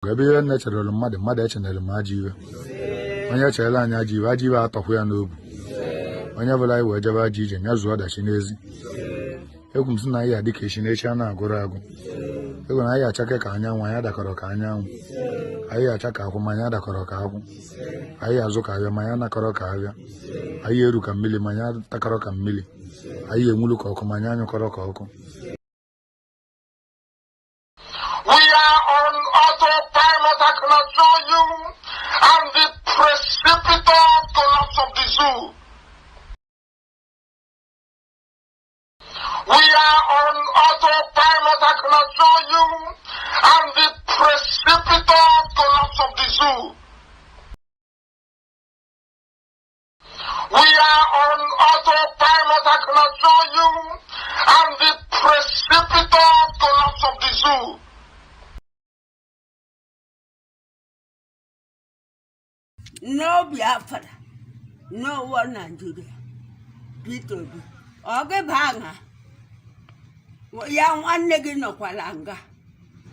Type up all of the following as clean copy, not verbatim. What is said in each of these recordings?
Gabriel natural mother channel Maji. When your child and Yaji out of where no. Whenever I were Java Gij and Yazwa that she is. You can see my education, Gorago. You can I attack a Kanya, Wayada Korokanya. I attack a Humayada Korokago. I azuka Mayana Korokaya. I Yeruka Milli Mayada Takaroka Milli. I Muluko Komanyano Koroko. We are on autopilot, I can assure you, and the precipitous collapse of the zoo. We are on autopilot, I can assure you, and the precipitous collapse of the zoo. We are on autopilot, I can assure you, and the precipitous collapse of the zoo. No Biafra, no one Nigeria. POEPLE. Okay, Banga. Young one leg in Okwalanga.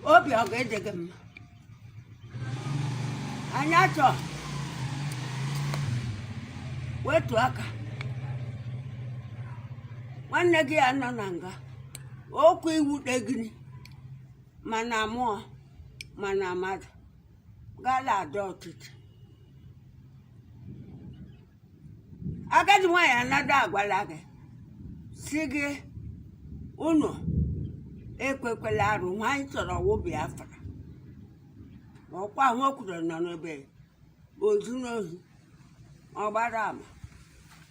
Obi okay, the game. Anato. Where to Aka? One leg in Nanga. OKIKE egni. Manamo, Manamad. Gala adopted. I got one another Gualaga. Sige Uno Equelaru, wine or BIAFRA. Or quite walk on none obey. Ozuno or Barama.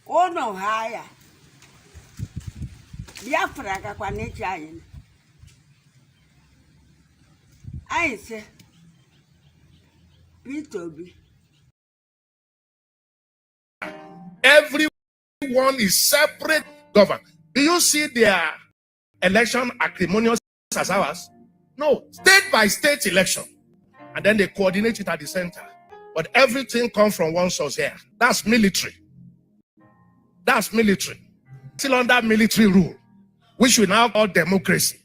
Oh no higher. BIAFRA Caquanichain. I say POEPLE. Everyone is separate governed. Do you see their election acrimonious as ours? No, state by state election. And then they coordinate it at the center. But everything comes from one source here. That's military. That's military. Still under military rule, which we now call democracy.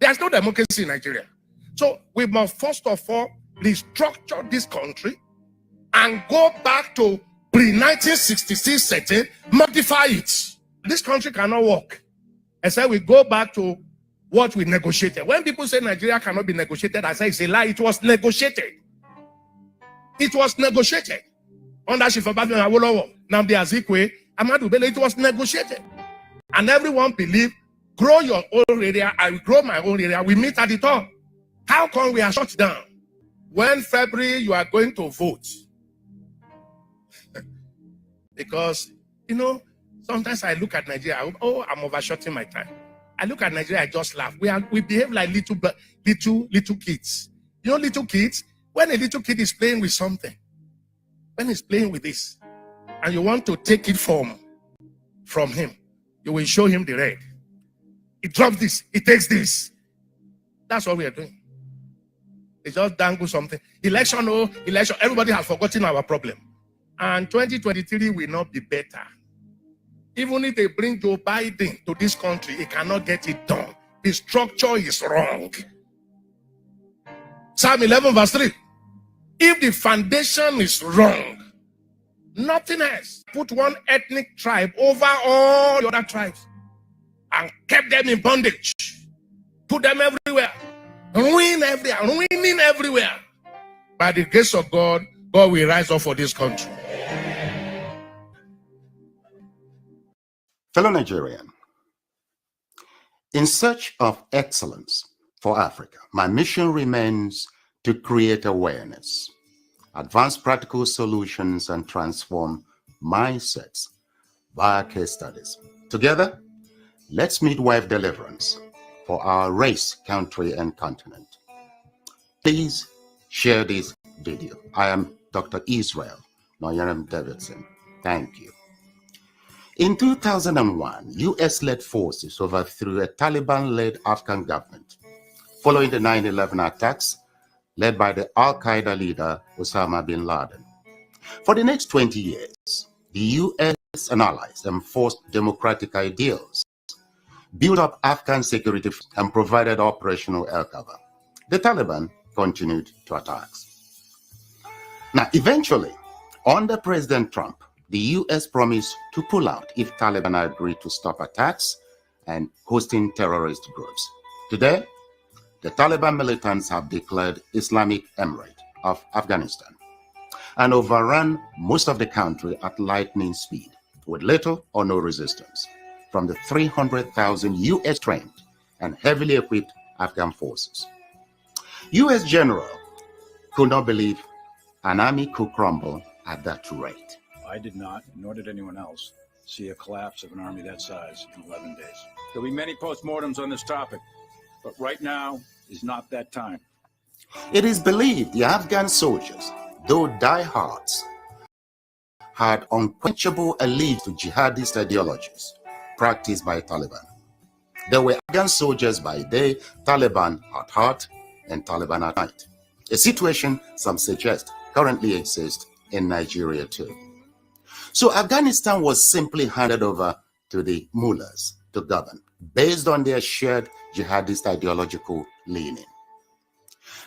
There's no democracy in Nigeria. So we must first of all restructure this country and go back to pre-1966 setting, modify it. This country cannot work. And so we go back to what we negotiated. When people say Nigeria cannot be negotiated, I say it's a lie. It was negotiated. It was negotiated. Under Shifabami Awolowo, Nnamdi Azikiwe, Ahmadu Bello, it was negotiated. And everyone believed, grow your own area, I will grow my own area. We meet at the top. How come we are shut down? When February you are going to vote, because, you know, sometimes I look at Nigeria, I'm overshooting my time. I look at Nigeria, I just laugh. We behave like little kids. You know, little kids, when a little kid is playing with something, when he's playing with this, and you want to take it from him, you will show him the red. He drops this, he takes this. That's what we are doing. They just dangle something. Election, everybody has forgotten our problem. And 2023 will not be better. Even if they bring Joe Biden to this country, he cannot get it done. The structure is wrong. Psalm 11 verse 3. If the foundation is wrong, nothing else. Put one ethnic tribe over all the other tribes and kept them in bondage. Put them everywhere. Ruining everywhere. By the grace of God, God will rise up for this country. Fellow Nigerian, in search of excellence for Africa, my mission remains to create awareness, advance practical solutions, and transform mindsets via case studies. Together, let's midwife deliverance for our race, country, and continent. Please share this video. I am Dr. Israel Noyaram Davidson. Thank you. In 2001, US-led forces overthrew a Taliban-led Afghan government following the 9/11 attacks led by the Al-Qaeda leader Osama bin Laden. For the next 20 years, the US and allies enforced democratic ideals, built up Afghan security, and provided operational air cover. The Taliban continued to attacks. Now, eventually, under President Trump, the U.S. promised to pull out if Taliban agreed to stop attacks and hosting terrorist groups. Today, the Taliban militants have declared Islamic Emirate of Afghanistan and overrun most of the country at lightning speed with little or no resistance from the 300,000 U.S. trained and heavily equipped Afghan forces. U.S. general could not believe an army could crumble at that rate. I did not, nor did anyone else, see a collapse of an army that size in 11 days. There'll be many postmortems on this topic, but right now is not that time. It is believed the Afghan soldiers, though diehards, had unquenchable allegiance to jihadist ideologies practiced by Taliban. They were Afghan soldiers by day, Taliban at heart, and Taliban at night. A situation some suggest currently exists in Nigeria too. So Afghanistan was simply handed over to the mullahs to govern based on their shared jihadist ideological leaning.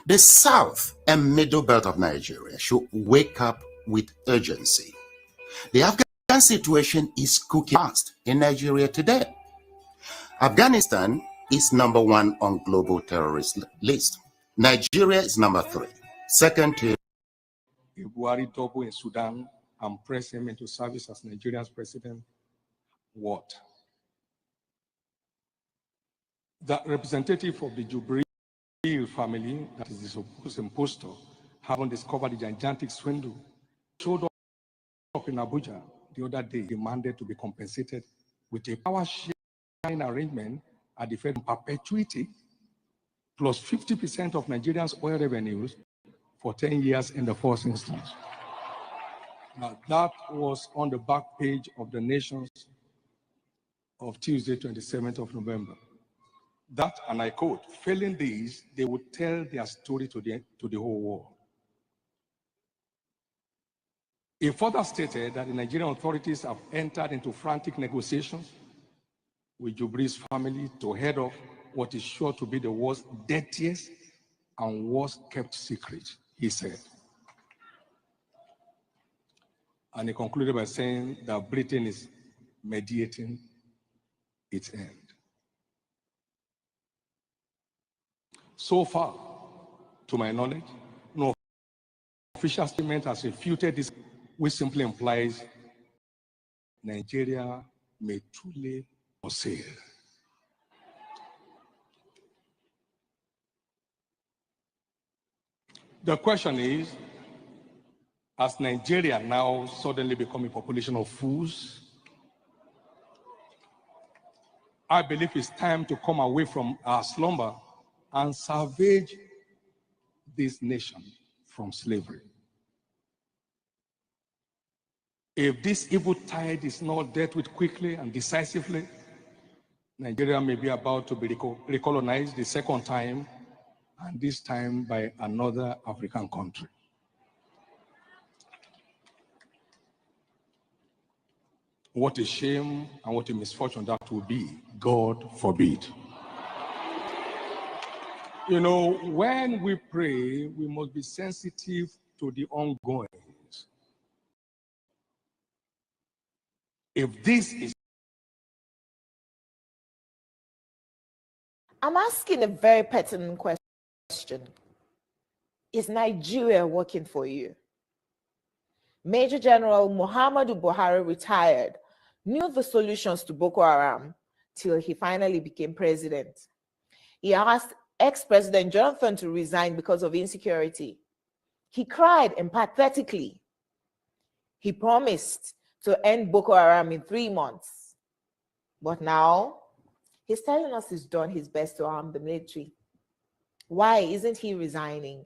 The south and middle belt of Nigeria should wake up with urgency. The Afghan situation is cooking fast in Nigeria today. Afghanistan is number 1 on global terrorist list. Nigeria is number 3. Second to Buhari double in Sudan and press him into service as Nigeria's president. What? The representative of the Jubril family, that is the supposed impostor, having discovered the gigantic swindle, showed up in Abuja the other day, demanded to be compensated with a power sharing arrangement at the Fed perpetuity, plus 50% of Nigerians' oil revenues for 10 years in the first instance. Now, that was on the back page of the Nations of Tuesday, 27th of November. That, and I quote, failing these, they would tell their story to the whole world. It further stated that the Nigerian authorities have entered into frantic negotiations with Jubri's family to head off what is sure to be the world's dirtiest and worst kept secret, he said. And he concluded by saying that Britain is mediating its end. So far, to my knowledge, no official statement has refuted this, which simply implies Nigeria may truly for sale. The question is, has Nigeria now suddenly become a population of fools? I believe it's time to come away from our slumber and salvage this nation from slavery. If this evil tide is not dealt with quickly and decisively, Nigeria may be about to be recolonized the second time, and this time by another African country. What a shame and what a misfortune that will be. God forbid. You know, when we pray, we must be sensitive to the ongoings. If this is... I'm asking a very pertinent question. Is Nigeria working for you? Major General Muhammadu Buhari retired, knew the solutions to Boko Haram till he finally became president. He asked ex-President Jonathan to resign because of insecurity. He cried empathetically. He promised to end Boko Haram in 3 months. But now, he's telling us he's done his best to arm the military. Why isn't he resigning?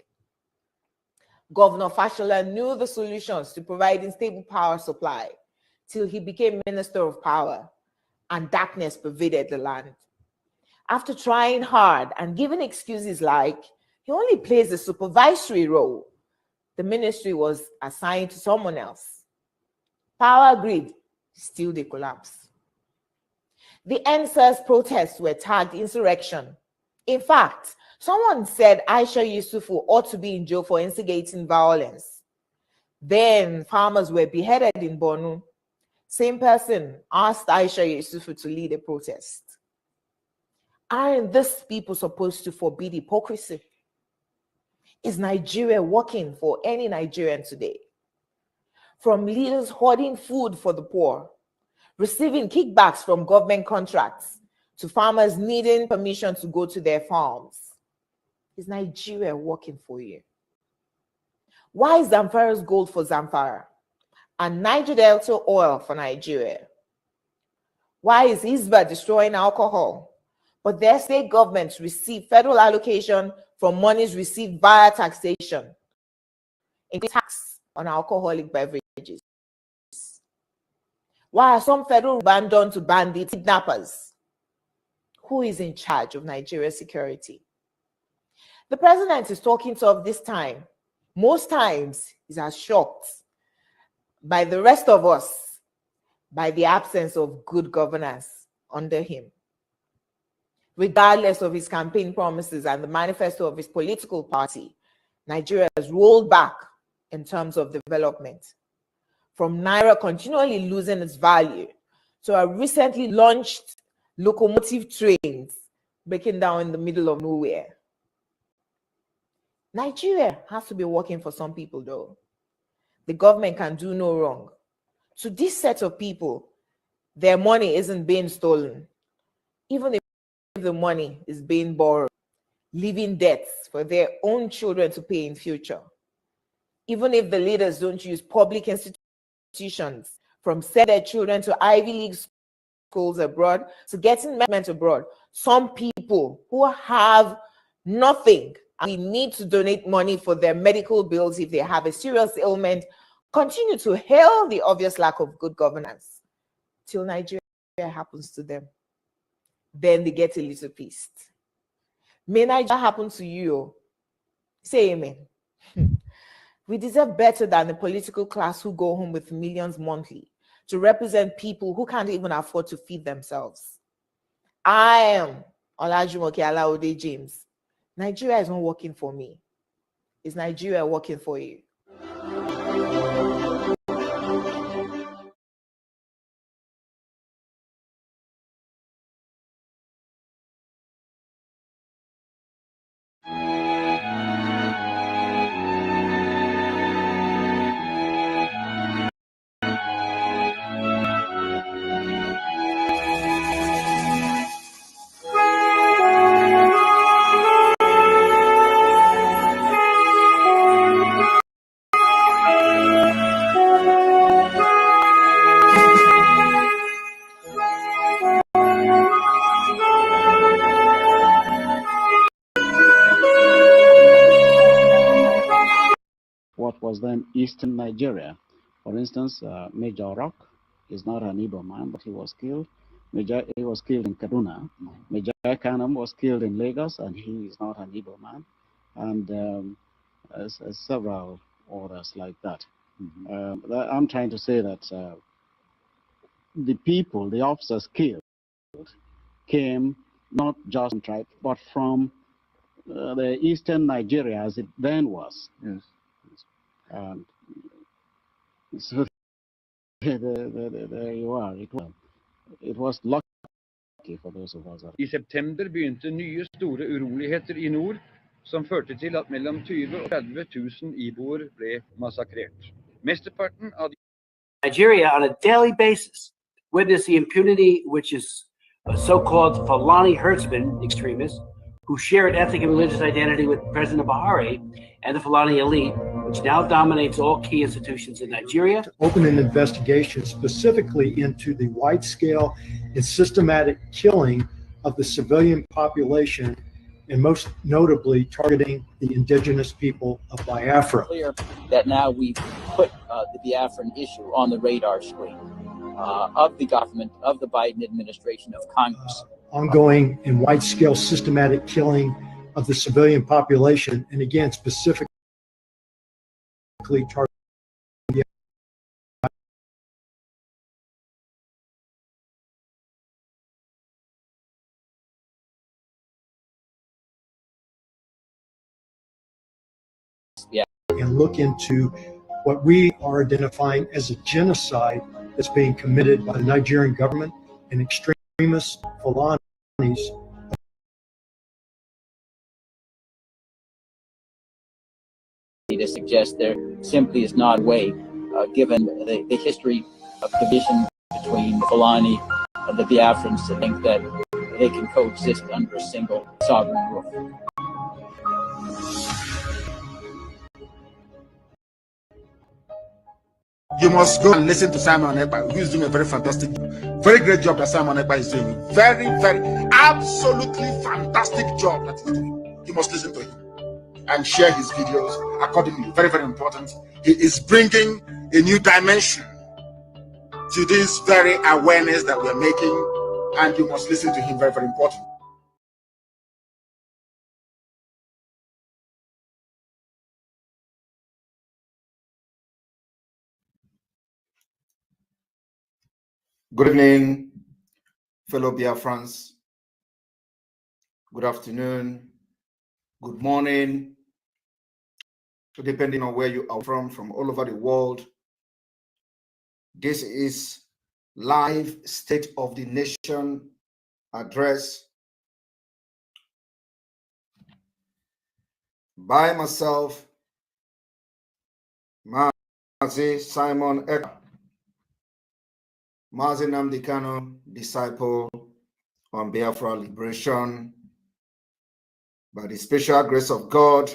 Governor Fashola knew the solutions to providing stable power supply till he became Minister of Power, and darkness pervaded the land. After trying hard and giving excuses like he only plays a supervisory role, the ministry was assigned to someone else. Power grid, still they collapse. The NSAS protests were tagged insurrection. In fact, Someone said Aisha Yusufu ought to be in jail for instigating violence. Then farmers were beheaded in Borno. Same person asked Aisha Yusufu to lead a protest. Aren't these people supposed to forbid hypocrisy? Is Nigeria working for any Nigerian today? From leaders hoarding food for the poor, receiving kickbacks from government contracts, to farmers needing permission to go to their farms. Is Nigeria working for you? Why is Zamfara's gold for Zamfara and Niger Delta oil for Nigeria? Why is Hisba destroying alcohol, but their state governments receive federal allocation from monies received via taxation, including tax on alcoholic beverages? Why are some federal ban done to bandits, kidnappers? Who is in charge of Nigeria's security? The president is talking tough this time. Most times, he's as shocked by the rest of us by the absence of good governance under him. Regardless of his campaign promises and the manifesto of his political party, Nigeria has rolled back in terms of development. From Naira continually losing its value to a recently launched locomotive trains breaking down in the middle of nowhere. Nigeria has to be working for some people though. The government can do no wrong. To this set of people, their money isn't being stolen. Even if the money is being borrowed, leaving debts for their own children to pay in future. Even if the leaders don't use public institutions, from sending their children to Ivy League schools abroad to getting met abroad, some people who have nothing and we need to donate money for their medical bills if they have a serious ailment, continue to hail the obvious lack of good governance till Nigeria happens to them. Then they get a little pissed. May Nigeria happen to you? Say amen. We deserve better than the political class who go home with millions monthly to represent people who can't even afford to feed themselves. I am Olajumoke Alaode James. Nigeria is not working for me. Is Nigeria working for you? What was then Eastern Nigeria. For instance, Major Rock is not an Igbo man, but he was killed. He was killed in Kaduna. Major Kanam was killed in Lagos, and he is not an Igbo man. And several others like that. I'm trying to say that the people, the officers killed, came not just from tribe, but from the Eastern Nigeria as it then was. Yes. So there you are. It was lucky for those of us. I september begynte nye store uroligheter I nord, som førte til at mellom 20 og 30 000 iboer ble massakrert. Mesteparten av Nigeria on a daily basis witness the impunity which is so-called Fulani herdsmen extremists who share an ethnic and religious identity with President Buhari and the Fulani elite, which now dominates all key institutions in Nigeria. To open an investigation specifically into the wide-scale and systematic killing of the civilian population, and most notably targeting the indigenous people of Biafra. Clear that now we've put the Biafran issue on the radar screen of the government, of the Biden administration, of Congress. Ongoing and wide-scale systematic killing of the civilian population, and again, specifically targeting and look into what we are identifying as a genocide that's being committed by the Nigerian government and extremist Fulanis. To suggest there simply is not a way, given the history of division between Fulani and the Biafrans, to think that they can coexist under a single sovereign roof. You must go and listen to Simon Ekpa, who is doing a very fantastic, very great job that Simon Ekpa is doing. Very, absolutely fantastic job that he's doing. You must listen to him and share his videos accordingly. Very, very important. He is bringing a new dimension to this very awareness that we're making, and you must listen to him. Very, very important. Good evening, fellow Biafrans. Good afternoon, good morning, depending on where you are from all over the world. This is live State of the Nation address by myself, Mazi Simon Ekpa, Mazi Nnamdi Kanu, disciple on Biafra liberation. By the special grace of God,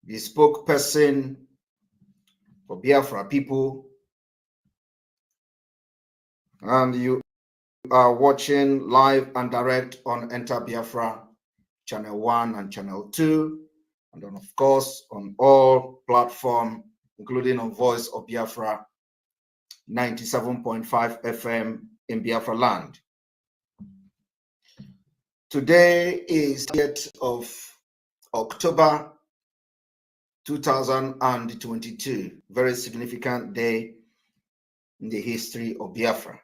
the spokesperson for Biafra people, and you are watching live and direct on Enter Biafra Channel 1 and Channel 2, and then of course on all platforms, including on Voice of Biafra 97.5 FM in Biafra land. Today is the 8th of October 2022, very significant day in the history of Biafra.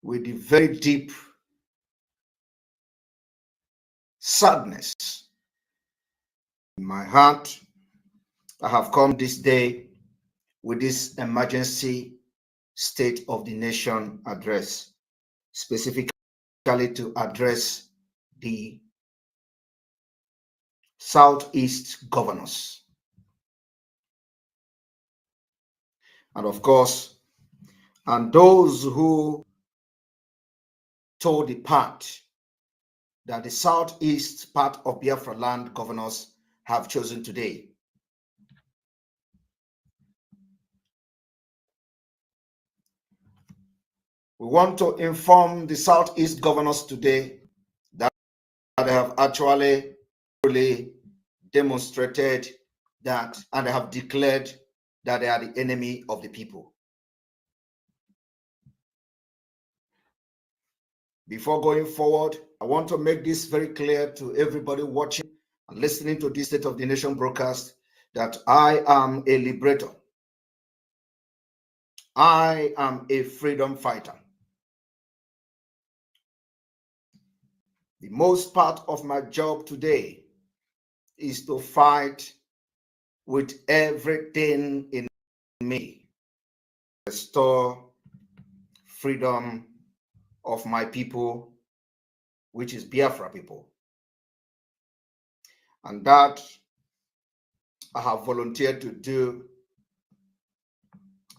With the very deep sadness in my heart, I have come this day with this emergency State of the Nation address, specifically to address the Southeast governors. And of course, and those who told the part that the Southeast part of Biafra land governors have chosen today. We want to inform the Southeast governors today that they have actually really demonstrated that, and they have declared that they are the enemy of the people. Before going forward, I want to make this very clear to everybody watching and listening to this State of the Nation broadcast that I am a liberator. I am a freedom fighter. The most part of my job today is to fight with everything in me, restore freedom of my people, which is Biafra people. And that I have volunteered to do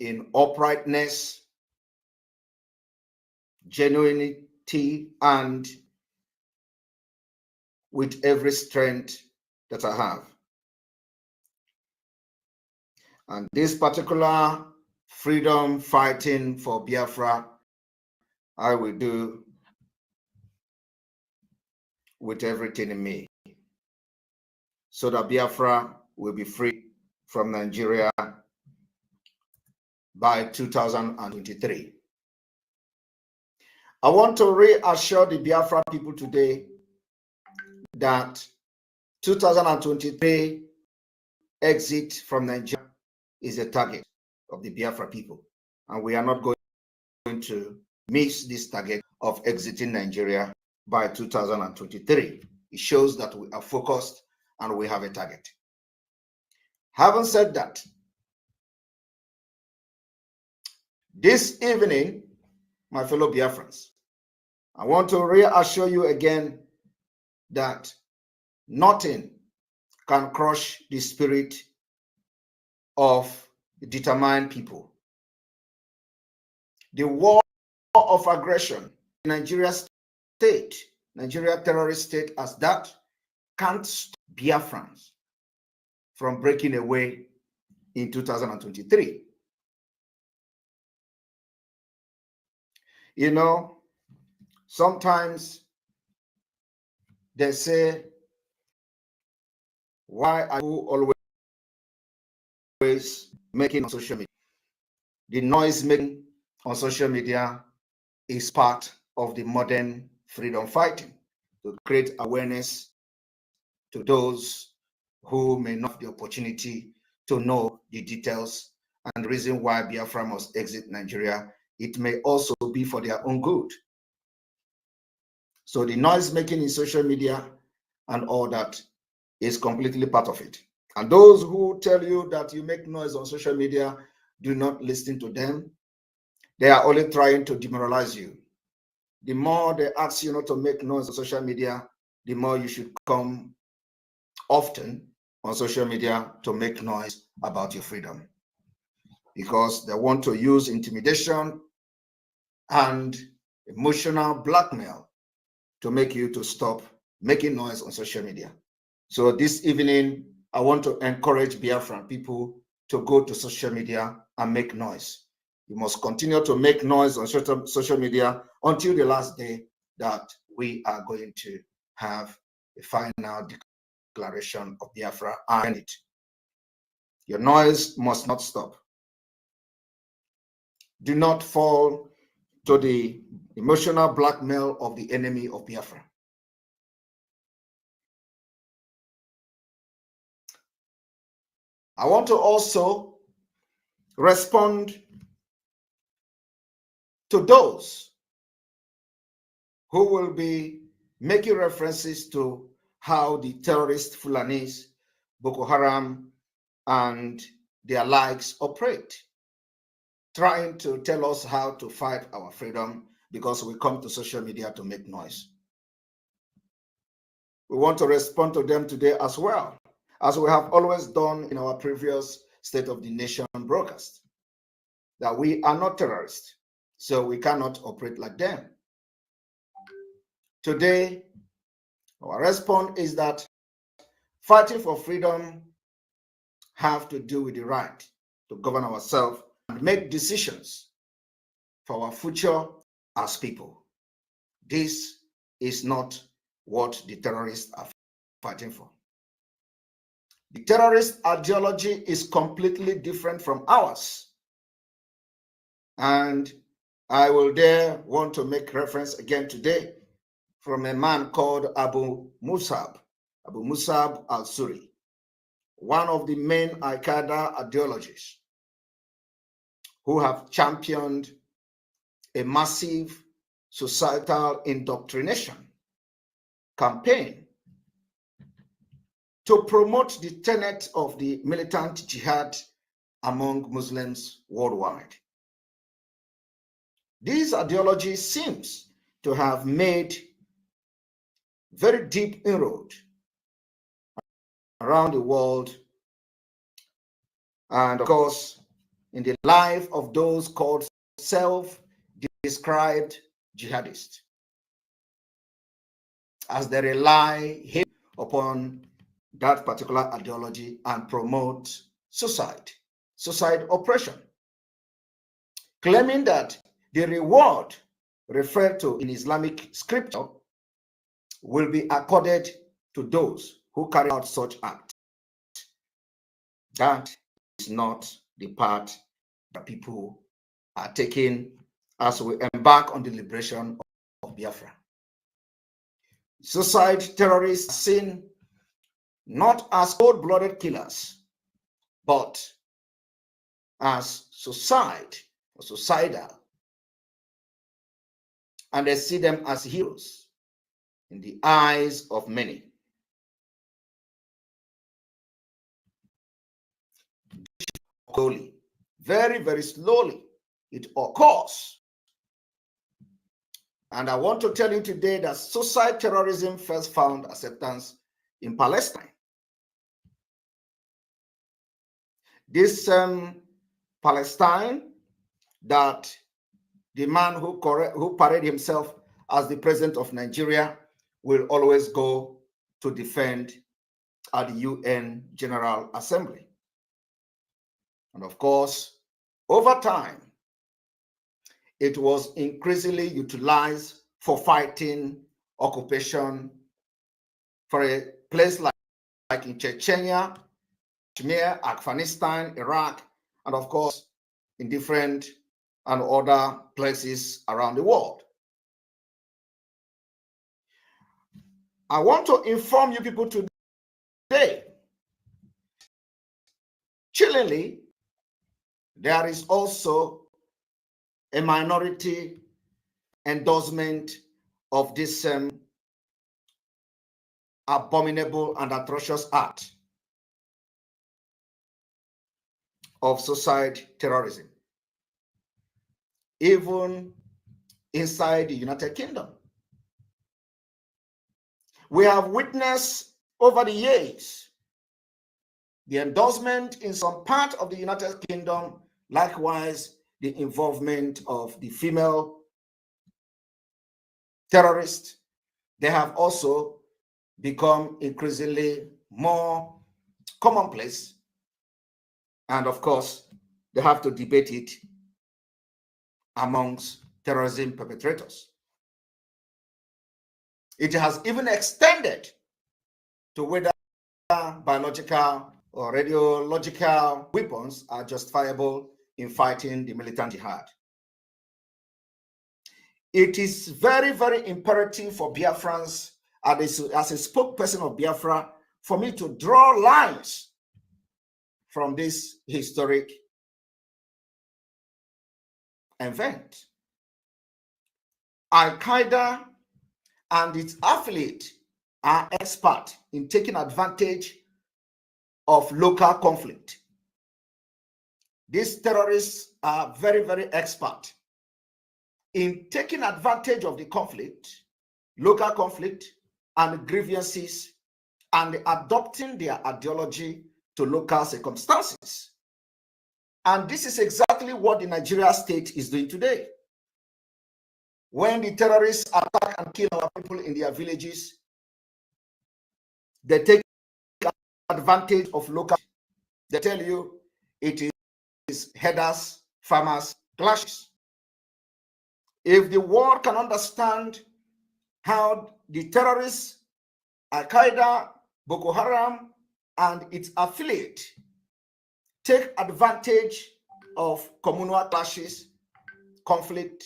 in uprightness, genuinity, and with every strength that I have. And this particular freedom fighting for Biafra, I will do with everything in me, so that Biafra will be free from Nigeria by 2023. I want to reassure the Biafra people today that 2023 exit from Nigeria is a target of the Biafra people. and we are not going to miss this target of exiting Nigeria by 2023. It shows that we are focused and we have a target. Having said that, this evening, my fellow Biafrans, I want to reassure you again that nothing can crush the spirit of determined people. The war of aggression in Nigeria state, Nigeria terrorist state as that, can't stop Biafrans from breaking away in 2023. You know, sometimes they say, why are you always making on social media? The noise making on social media is part of the modern freedom fighting to create awareness to those who may not have the opportunity to know the details and the reason why Biafra must exit Nigeria. It may also be for their own good. So the noise making in social media and all that is completely part of it. And those who tell you that you make noise on social media, do not listen to them. They are only trying to demoralize you. The more they ask you not to make noise on social media, the more you should come often on social media to make noise about your freedom. Because they want to use intimidation and emotional blackmail to make you to stop making noise on social media. So this evening, I want to encourage Biafran people to go to social media and make noise. You must continue to make noise on social media until the last day that we are going to have a final declaration of Biafra and it. Your noise must not stop. Do not fall to the emotional blackmail of the enemy of Biafra. I want to also respond to those who will be making references to how the terrorist Fulanis, Boko Haram, and their likes operate, trying to tell us how to fight our freedom because we come to social media to make noise. We want to respond to them today as well, as we have always done in our previous State of the Nation broadcast, that we are not terrorists, so we cannot operate like them. Today, our response is that fighting for freedom have to do with the right to govern ourselves and make decisions for our future as people. This is not what the terrorists are fighting for. The terrorist ideology is completely different from ours. And I will dare want to make reference again today from a man called Abu Musab al-Suri, one of the main Al-Qaeda ideologists who have championed a massive societal indoctrination campaign to promote the tenet of the militant jihad among Muslims worldwide. This ideology seems to have made very deep inroad around the world, and of course in the life of those called self-described jihadists, as they rely heavily upon that particular ideology and promote suicide oppression, claiming that the reward referred to in Islamic scripture will be accorded to those who carry out such acts. That is not the path that people are taking as we embark on the liberation of Biafra. Suicide terrorists are seen not as cold-blooded killers, but as suicide suicidal, and they see them as heroes in the eyes of many. Slowly, very, very slowly, it occurs. And I want to tell you today that suicide terrorism first found acceptance in Palestine. This Palestine, that the man who paraded himself as the president of Nigeria will always go to defend at the UN General Assembly. And of course, over time, it was increasingly utilized for fighting occupation for a place like in Chechnya, Kashmir, Afghanistan, Iraq, and of course, in different and other places around the world. I want to inform you people today, chillingly, there is also a minority endorsement of this abominable and atrocious act of suicide terrorism, even inside the United Kingdom. We have witnessed over the years the endorsement in some part of the United Kingdom, likewise the involvement of the female terrorists. They have also become increasingly more commonplace. And of course, they have to debate it amongst terrorism perpetrators. It has even extended to whether biological or radiological weapons are justifiable in fighting the militant jihad. It is very, very imperative for Biafrans, as a spokesperson of Biafra, for me to draw lines from this historic event. Al-Qaeda and its affiliate are expert in taking advantage of local conflict. These terrorists are very, very expert in taking advantage of the conflict, local conflict, and grievances, and adopting their ideology to local circumstances. And this is exactly what the Nigeria state is doing today. When the terrorists attack and kill our people in their villages, they take advantage of local. They tell you it is herders, farmers, clashes. If the world can understand how the terrorists, Al-Qaeda, Boko Haram, and its affiliate take advantage of communal clashes, conflict,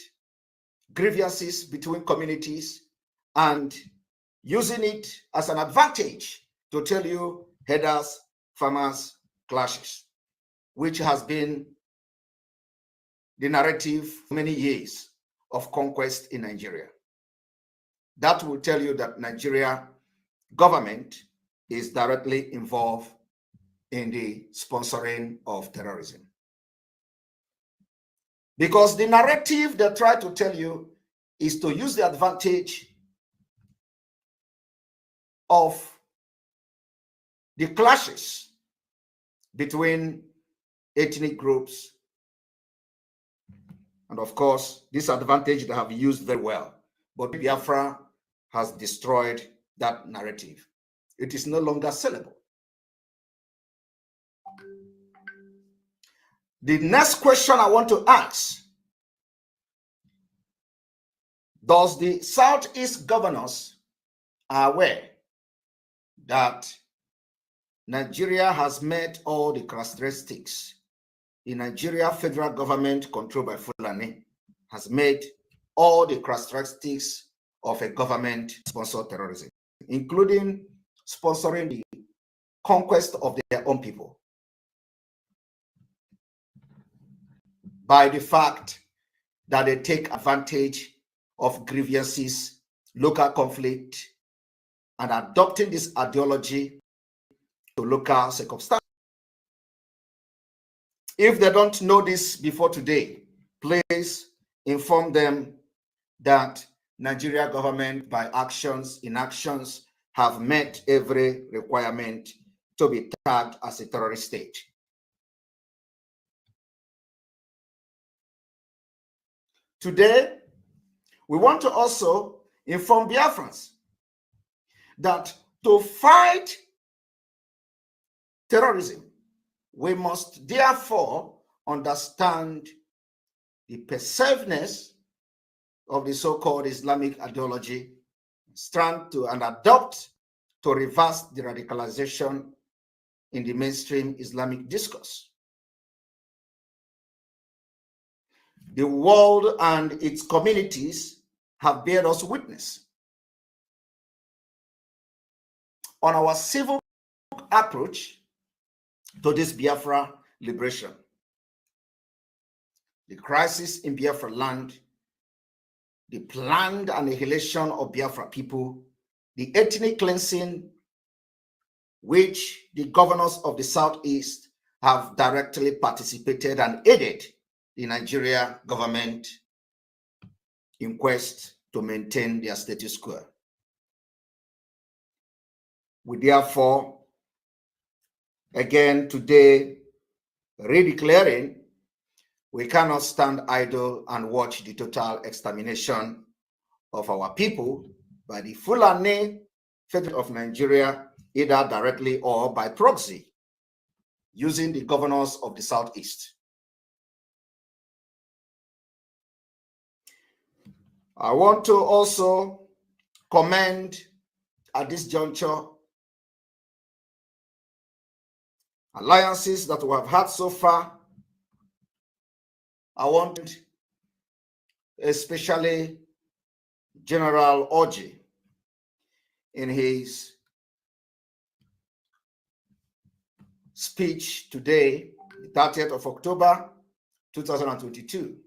grievances between communities, and using it as an advantage to tell you herders, farmers, clashes, which has been the narrative for many years of conquest in Nigeria. That will tell you that Nigeria government is directly involved in the sponsoring of terrorism. Because the narrative they try to tell you is to use the advantage of the clashes between ethnic groups. And of course, this advantage they have used very well. But Biafra has destroyed that narrative. It is no longer sellable. The next question I want to ask: does the Southeast governors are aware that Nigeria has met all the characteristics? The Nigeria federal government, controlled by Fulani, has made all the characteristics of a government sponsored terrorism, including sponsoring the conquest of their own people by the fact that they take advantage of grievances, local conflict, and adopting this ideology to local circumstances. If they don't know this before today, please inform them that Nigeria government, by inactions, have met every requirement to be tagged as a terrorist state. Today, we want to also inform Biafrans that to fight terrorism, we must therefore understand the pervasiveness of the so-called Islamic ideology, stand to and adopt to reverse the radicalization in the mainstream Islamic discourse. The world and its communities have bear us witness on our civil approach to this Biafra liberation. The crisis in Biafra land, the planned annihilation of Biafra people, the ethnic cleansing which the governors of the Southeast have directly participated and aided the Nigeria government in quest to maintain their status quo. We therefore, again today, redeclaring, we cannot stand idle and watch the total extermination of our people by the Fulani Federation of Nigeria, either directly or by proxy, using the governors of the Southeast. I want to also commend at this juncture alliances that we have had so far. I want especially General Oji in his speech today, the 30th of October, 2022.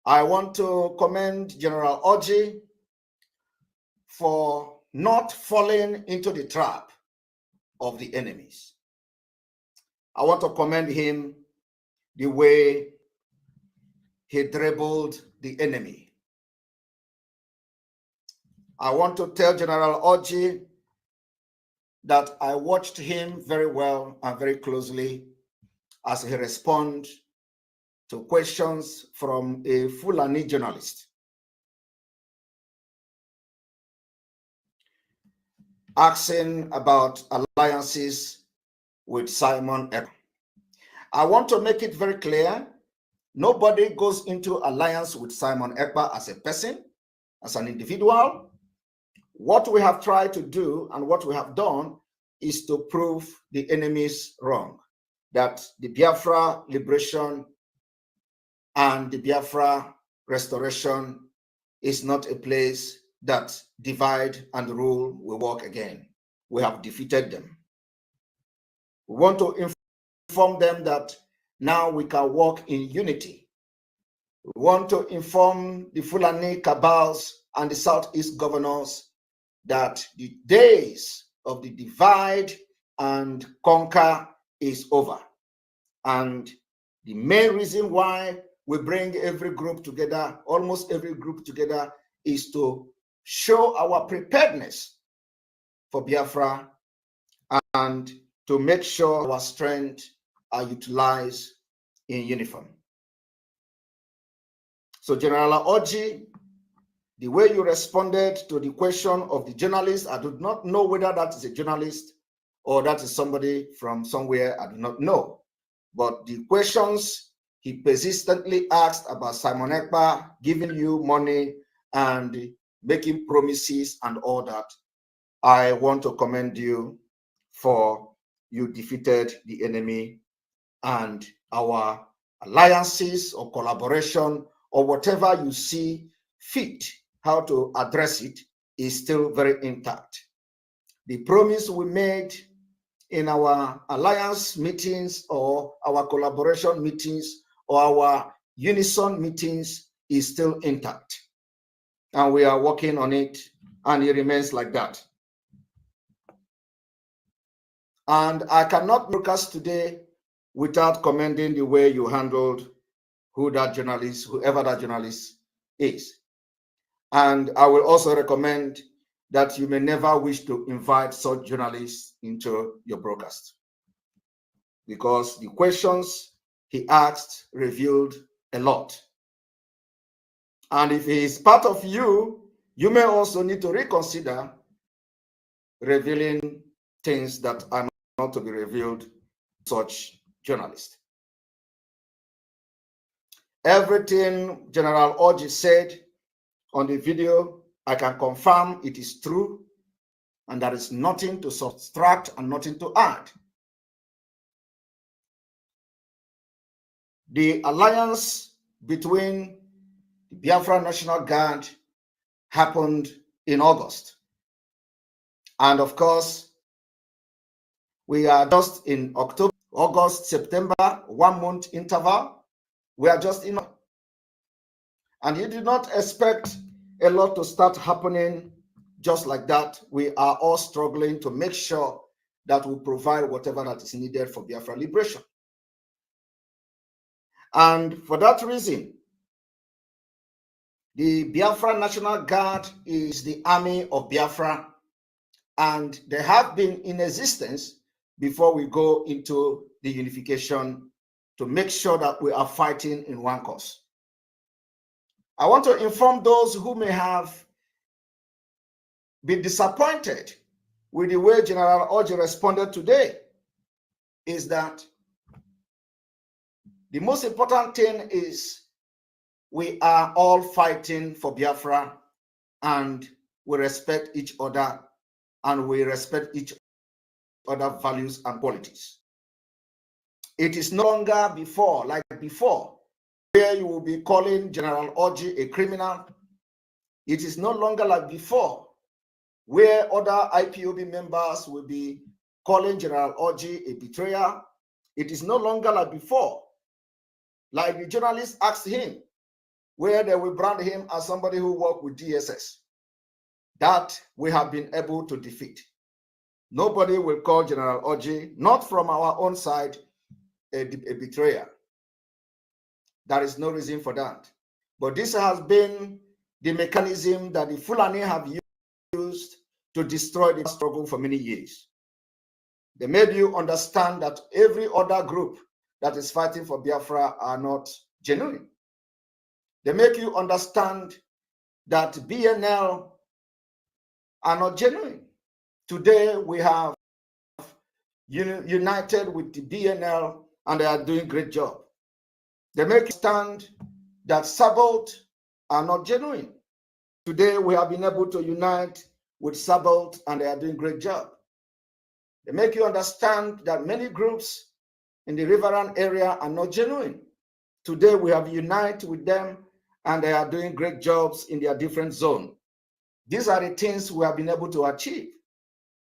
I want to commend General Oji for not falling into the trap of the enemies. I want to commend him the way he dribbled the enemy. I want to tell General Oji that I watched him very well and very closely as he responded to questions from a Fulani journalist asking about alliances with Simon Ekpa. I want to make it very clear, nobody goes into alliance with Simon Ekpa as a person, as an individual. What we have tried to do and what we have done is to prove the enemies wrong, that the Biafra liberation and the Biafra restoration is not a place that divide and rule will work again. We have defeated them. We want to inform them that now we can work in unity. We want to inform the Fulani cabals and the Southeast governors that the days of the divide and conquer is over. And the main reason why we bring every group together, almost every group together, is to show our preparedness for Biafra and to make sure our strength are utilized in uniform. So General Oji, the way you responded to the question of the journalist, I do not know whether that is a journalist or that is somebody from somewhere, I do not know. But the questions he persistently asked about Simon Ekpa giving you money and making promises and all that, I want to commend you for you defeated the enemy, and our alliances or collaboration or whatever you see fit how to address it is still very intact. The promise we made in our alliance meetings or our collaboration meetings or our unison meetings is still intact. And we are working on it, and it remains like that. And I cannot broadcast today without commending the way you handled whoever that journalist is. And I will also recommend that you may never wish to invite such journalists into your broadcast, because the questions he asked revealed a lot. And if he is part of you, you may also need to reconsider revealing things that are not to be revealed to such journalists. Everything General Orji said on the video, I can confirm it is true, and there is nothing to subtract and nothing to add. The alliance between the Biafra National Guard happened in August. And of course, we are just in October, August, September, 1 month interval. We are just in. And you did not expect a lot to start happening just like that. We are all struggling to make sure that we provide whatever that is needed for Biafra liberation. And for that reason, the Biafra National Guard is the army of Biafra, and they have been in existence before we go into the unification to make sure that we are fighting in one cause. I want to inform those who may have been disappointed with the way General Orji responded today is that the most important thing is we are all fighting for Biafra, and we respect each other, and we respect each other's values and qualities. It is no longer like before, where you will be calling General Orji a criminal. It is no longer like before, where other IPOB members will be calling General Orji a betrayer. It is no longer like before, like the journalists asked him, where they will brand him as somebody who worked with DSS. That we have been able to defeat. Nobody will call General Orji, not from our own side, a betrayer. There is no reason for that. But this has been the mechanism that the Fulani have used to destroy the struggle for many years. They made you understand that every other group that is fighting for Biafra are not genuine. They make you understand that BNL are not genuine. Today we have united with the BNL, and they are doing a great job. They make you understand that Sabot are not genuine. Today we have been able to unite with Sabot, and they are doing a great job. They make you understand that many groups in the Riverine area are not genuine. Today we have united with them, and they are doing great jobs in their different zones. These are the things we have been able to achieve.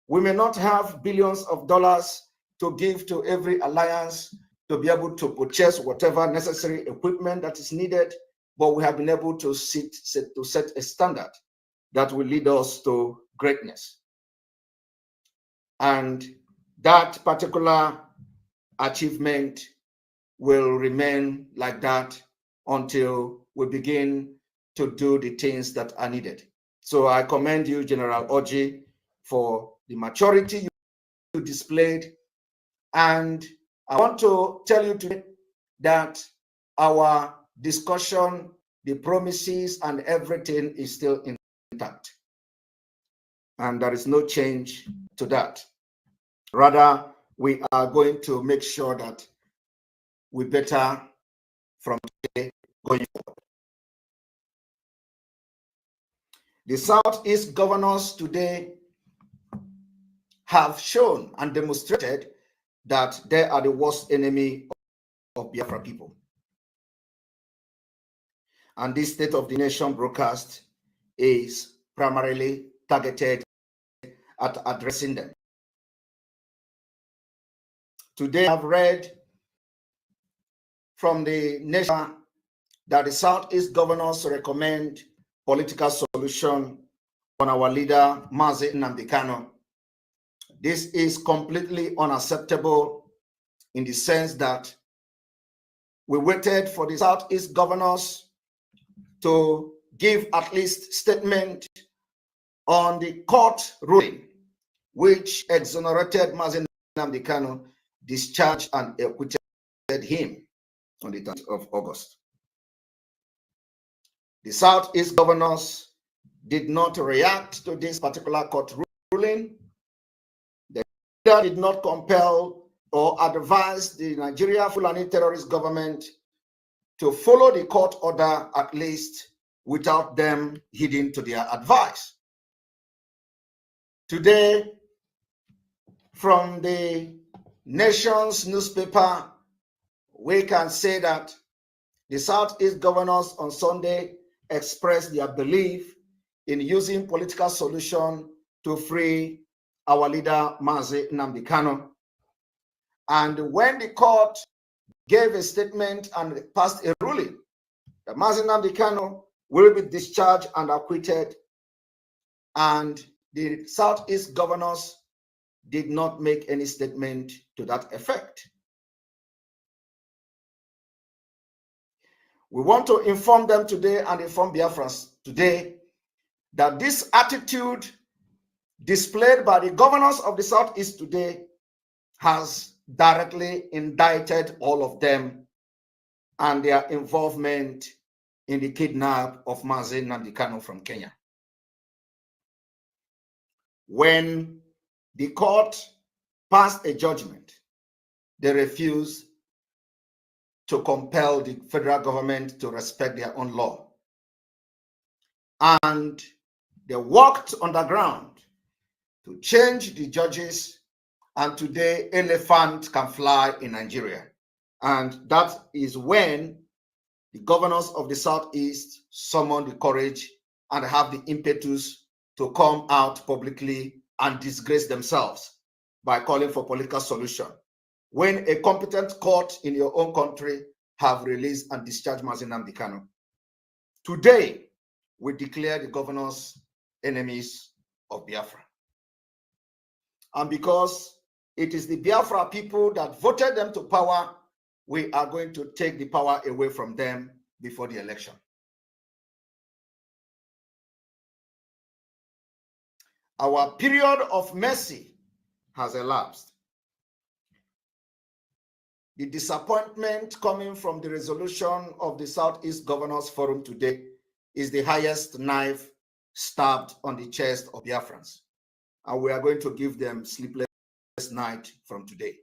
We may not have billions of dollars to give to every alliance to be able to purchase whatever necessary equipment that is needed, but we have been able to set a standard that will lead us to greatness. And that particular achievement will remain like that until we begin to do the things that are needed. So I commend you, General Orji, for the maturity you displayed. And I want to tell you today that our discussion, the promises, and everything is still intact. And there is no change to that. Rather, we are going to make sure that we better from today going forward. The Southeast governors today have shown and demonstrated that they are the worst enemy of Biafra people. And this State of the Nation broadcast is primarily targeted at addressing them. Today I've read from the nation that the Southeast governors recommend political solution on our leader, Mazi Nnamdi Kanu. This is completely unacceptable in the sense that we waited for the Southeast governors to give at least statement on the court ruling, which exonerated Mazi Nnamdi Kanu, discharged and acquitted him on the 10th of August. The Southeast governors did not react to this particular court ruling. They did not compel or advise the Nigeria Fulani terrorist government to follow the court order, at least without them heeding to their advice. Today, from the nation's newspaper, we can say that the Southeast governors on Sunday expressed their belief in using political solution to free our leader Mazi Nnamdi Kanu. And when the court gave a statement and passed a ruling that Mazi Nnamdi Kanu will be discharged and acquitted, and the Southeast governors did not make any statement to that effect. We want to inform them today and inform Biafrans today that this attitude displayed by the governors of the Southeast today has directly indicted all of them and their involvement in the kidnap of Mazi Nnamdi Kanu from Kenya. When the court passed a judgment, they refused to compel the federal government to respect their own law. And they worked underground to change the judges, and today elephant can fly in Nigeria. And that is when the governors of the Southeast summoned the courage and have the impetus to come out publicly and disgrace themselves by calling for political solution, when a competent court in your own country have released and discharged Mazi Nnamdi Kanu. Today, we declare the governors enemies of Biafra. And because it is the Biafra people that voted them to power, we are going to take the power away from them before the election. Our period of mercy has elapsed. The disappointment coming from the resolution of the Southeast Governors Forum today is the highest knife stabbed on the chest of Biafrans. And we are going to give them sleepless night from today.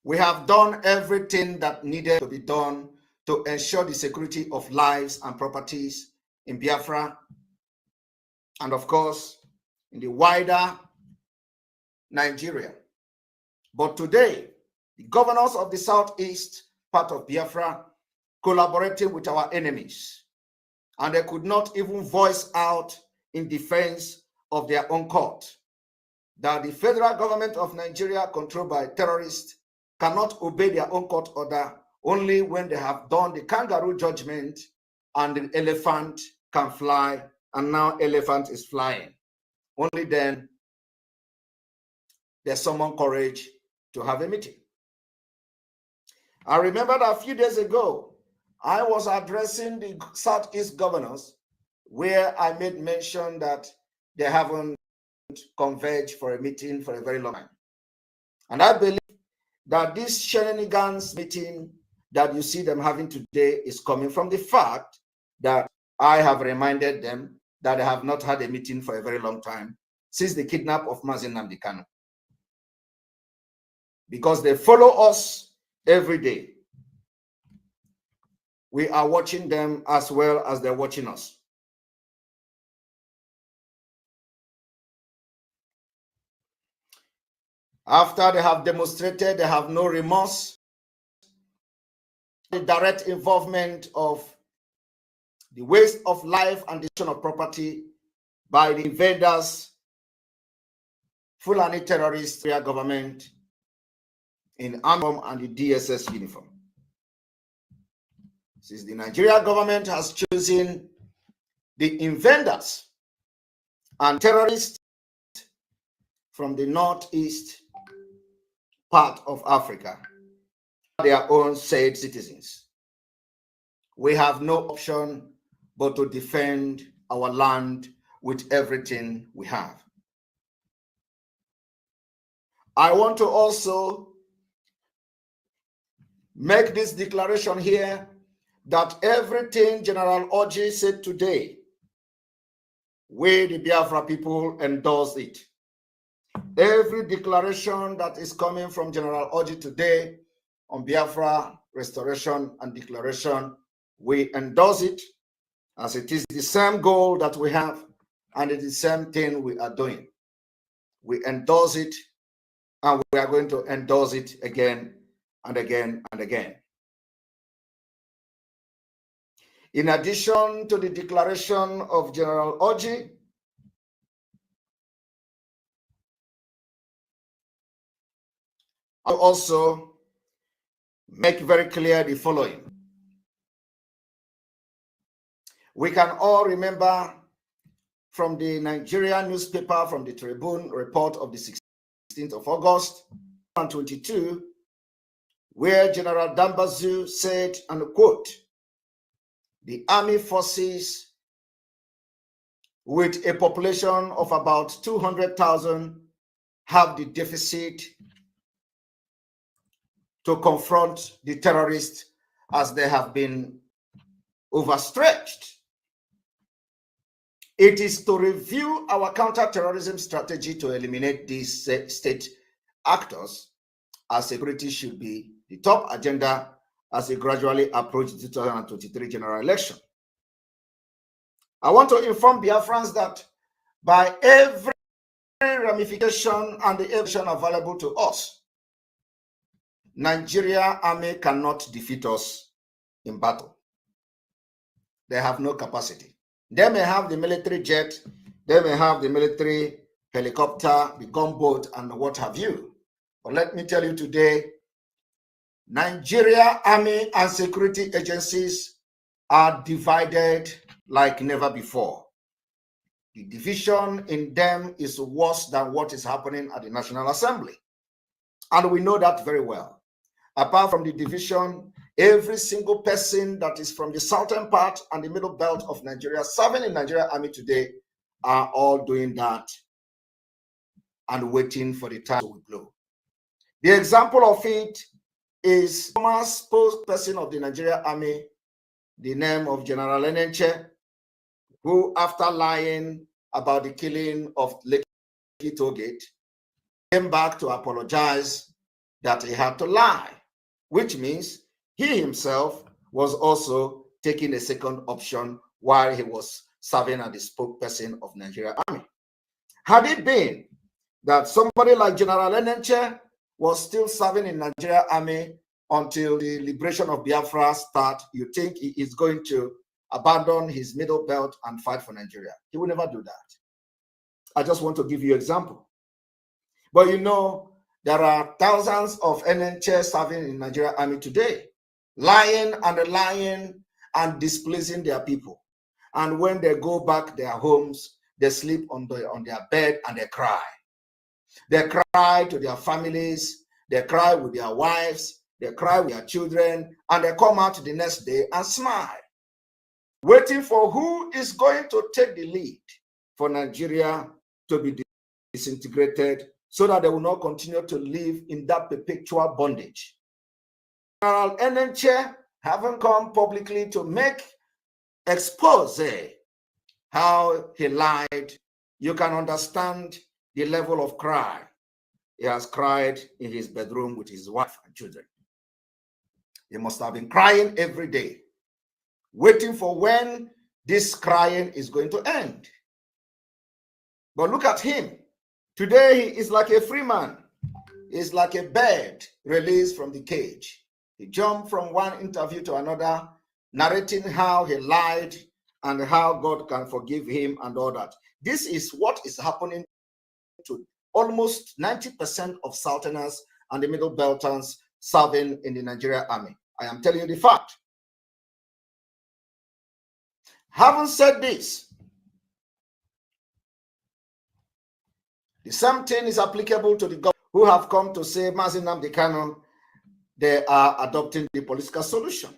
We have done everything that needed to be done to ensure the security of lives and properties in Biafra, and of course, in the wider Nigeria. But today, the governors of the Southeast part of Biafra collaborated with our enemies, and they could not even voice out in defense of their own court that the federal government of Nigeria, controlled by terrorists, cannot obey their own court order only when they have done the kangaroo judgment and the elephant can fly, and now elephant is flying. Only then they summon courage to have a meeting. I remember that a few days ago, I was addressing the Southeast governors where I made mention that they haven't converged for a meeting for a very long time. And I believe that this shenanigans meeting that you see them having today is coming from the fact that I have reminded them that they have not had a meeting for a very long time since the kidnap of Mazi Nnamdi Kanu. Because they follow us every day. We are watching them as well as they're watching us. After they have demonstrated they have no remorse, the direct involvement of the waste of life and destruction of property by the invaders, Fulani terrorists, government, in army and the DSS uniform. Since the Nigerian government has chosen the invaders and terrorists from the northeast part of Africa, their own said citizens, we have no option but to defend our land with everything we have. I want to also make this declaration here that everything General Orji said today, we the Biafra people endorse it. Every declaration that is coming from General Orji today on Biafra restoration and declaration, we endorse it, as it is the same goal that we have and it is the same thing we are doing. We endorse it, and we are going to endorse it again and again and again. In addition to the declaration of General Orji, I also make very clear the following. We can all remember from the Nigerian newspaper, from the Tribune report of the 16th of August 2022, where General Dambazu said, and I quote, the army forces with a population of about 200,000 have the deficit to confront the terrorists as they have been overstretched. It is to review our counter-terrorism strategy to eliminate these state actors, as security should be the top agenda as we gradually approach the 2023 general election. I want to inform Biafrans that by every ramification and the action available to us, Nigeria army cannot defeat us in battle. They have no capacity. They may have the military jet, they may have the military helicopter, the gunboat, and what have you. But let me tell you today, Nigeria army and security agencies are divided like never before. The division in them is worse than what is happening at the National Assembly. And we know that very well. Apart from the division, every single person that is from the southern part and the middle belt of Nigeria serving in Nigeria army today are all doing that and waiting for the time to blow. The example of it is former spokesperson of the Nigeria army, the name of General Enenche, who, after lying about the killing of Lekki Tollgate, came back to apologize that he had to lie, which means he himself was also taking a second option while he was serving as the spokesperson of Nigeria army. Had it been that somebody like General Enenche was still serving in Nigeria army until the liberation of Biafra start, you think he is going to abandon his middle belt and fight for Nigeria? He will never do that. I just want to give you an example. But you know, there are thousands of Enenche serving in Nigeria army today, lying and displeasing their people. And when they go back their homes, they sleep on their bed and they cry. They cry to their families, they cry with their wives, they cry with their children, and they come out the next day and smile, waiting for who is going to take the lead for Nigeria to be disintegrated so that they will not continue to live in that perpetual bondage. General Enenche haven't come publicly to expose how he lied. You can understand the level of cry. He has cried in his bedroom with his wife and children. He must have been crying every day, waiting for when this crying is going to end. But look at him. Today, he is like a free man. He is like a bird released from the cage. He jumped from one interview to another, narrating how he lied and how God can forgive him and all that. This is what is happening to almost 90% of Southerners and the Middle Beltons serving in the Nigerian army. I am telling you the fact. Having said this, the same thing is applicable to the government who have come to say, Mazi Nnamdi Kanu, they are adopting the political solution.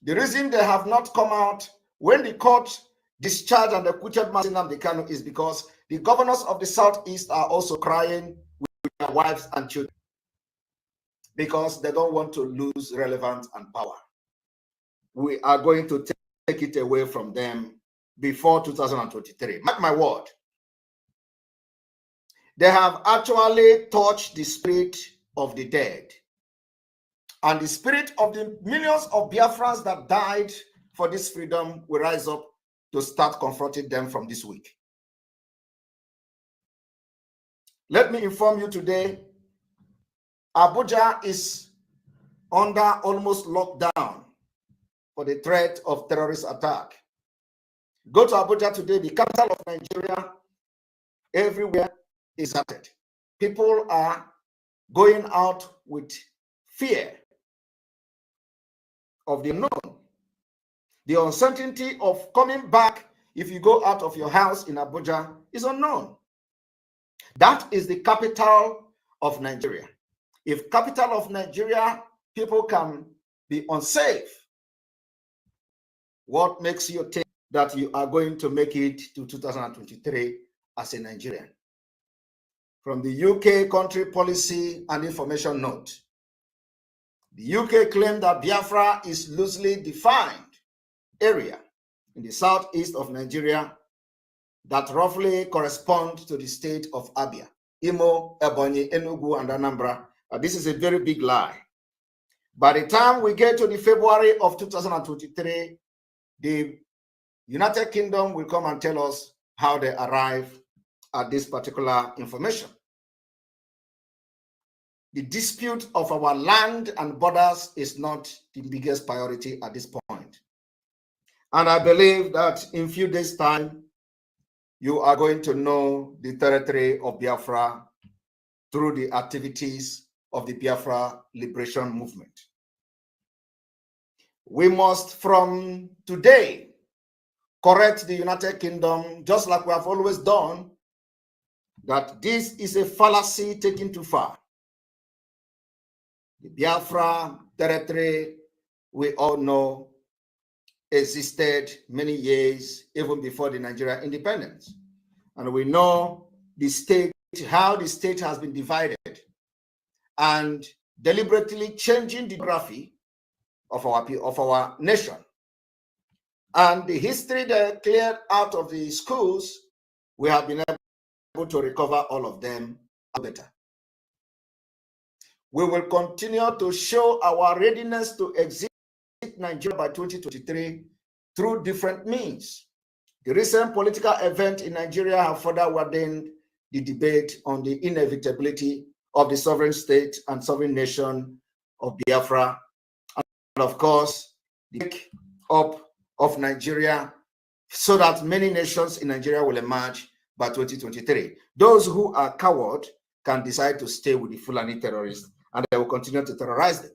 The reason they have not come out when the court discharged and acquitted Mazi Nnamdi Kanu is because the governors of the Southeast are also crying with their wives and children because they don't want to lose relevance and power. We are going to take it away from them before 2023. Mark my word. They have actually touched the spirit of the dead. And the spirit of the millions of Biafrans that died for this freedom will rise up to start confronting them from this week. Let me inform you today, Abuja is under almost lockdown for the threat of terrorist attack. Go to Abuja today, the capital of Nigeria, everywhere is affected. People are going out with fear of the unknown. The uncertainty of coming back if you go out of your house in Abuja is unknown. That is the capital of Nigeria. If capital of Nigeria, people can be unsafe, what makes you think that you are going to make it to 2023 as a Nigerian? From the UK Country Policy and Information Note, the UK claimed that Biafra is loosely defined area in the southeast of Nigeria that roughly correspond to the state of Abia, Imo, Ebonyi, Enugu, and Anambra. This is a very big lie. By the time we get to the February of 2023, the United Kingdom will come and tell us how they arrive at this particular information. The dispute of our land and borders is not the biggest priority at this point. And I believe that in a few days' time, you are going to know the territory of Biafra through the activities of the Biafra Liberation Movement. We must, from today, correct the United Kingdom, just like we have always done, that this is a fallacy taken too far. The Biafra territory, we all know, existed many years, even before the Nigerian independence. And we know the state, how the state has been divided and deliberately changing the geography of our nation. And the history that cleared out of the schools, we have been able to recover all of them better. We will continue to show our readiness to exit Nigeria by 2023 through different means. The recent political event in Nigeria have further widened the debate on the inevitability of the sovereign state and sovereign nation of Biafra, and of course, the break up of Nigeria so that many nations in Nigeria will emerge by 2023. Those who are coward can decide to stay with the Fulani terrorists and they will continue to terrorize them.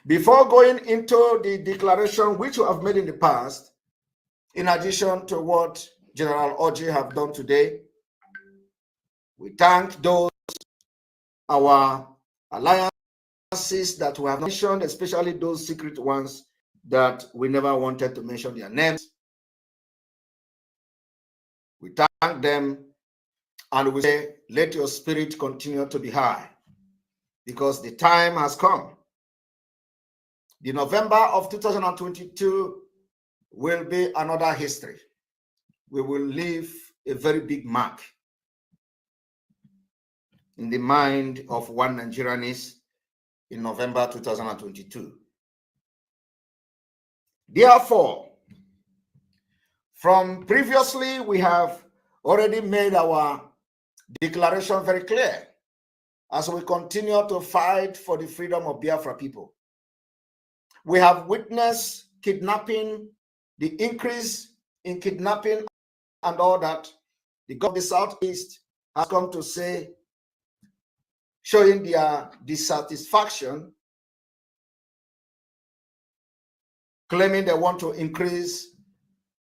Before going into the declaration which we have made in the past, in addition to what General Oji have done today, we thank those, our alliances that we have mentioned, especially those secret ones that we never wanted to mention their names. We thank them and we say, let your spirit continue to be high because the time has come. The November of 2022 will be another history. We will leave a very big mark in the mind of one Nigerianist in November 2022. Therefore, from previously, we have already made our declaration very clear as we continue to fight for the freedom of Biafra people. We have witnessed kidnapping, the increase in kidnapping and all that. The government of the Southeast has come to say, showing their dissatisfaction, claiming they want to increase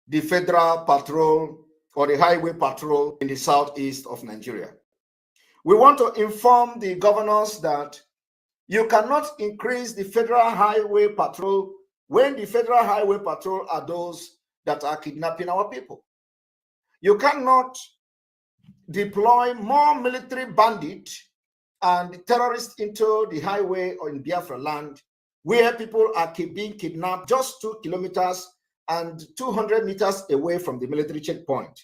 the federal patrol or the highway patrol in the southeast of Nigeria. We want to inform the governors that you cannot increase the federal highway patrol when the federal highway patrol are those that are kidnapping our people. You cannot deploy more military bandits and terrorists into the highway or in Biafra land where people are being kidnapped just 2 kilometers and 200 meters away from the military checkpoint.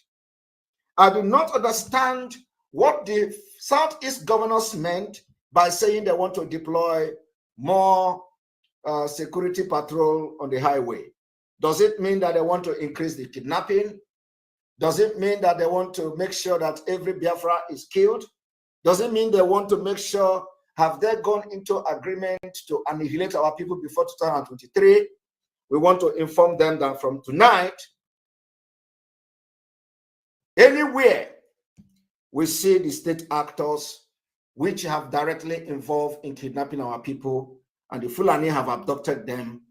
I do not understand what the Southeast governors meant by saying they want to deploy more security patrol on the highway. Does it mean that they want to increase the kidnapping? Does it mean that they want to make sure that every Biafra is killed? Does it mean they want to make sure, have they gone into agreement to annihilate our people before 2023? We want to inform them that from tonight, anywhere we see the state actors which have directly involved in kidnapping our people and the Fulani have abducted them,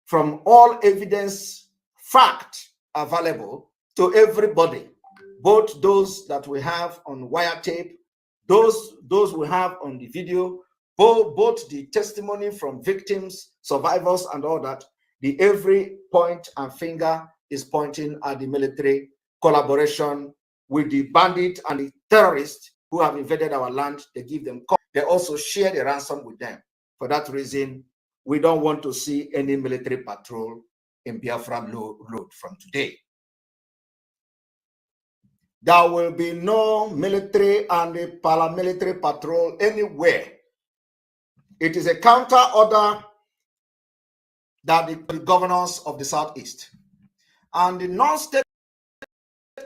from all evidence, fact available to everybody, both those that we have on wiretape, those we have on the video, both the testimony from victims, survivors, and all that, the every point and finger is pointing at the military collaboration with the bandit and the terrorists who have invaded our land. They give them, they also share the ransom with them. For that reason, we don't want to see any military patrol in Biafra road from today. There will be no military and a paramilitary patrol anywhere. It is a counter order that the governors of the Southeast and the non-state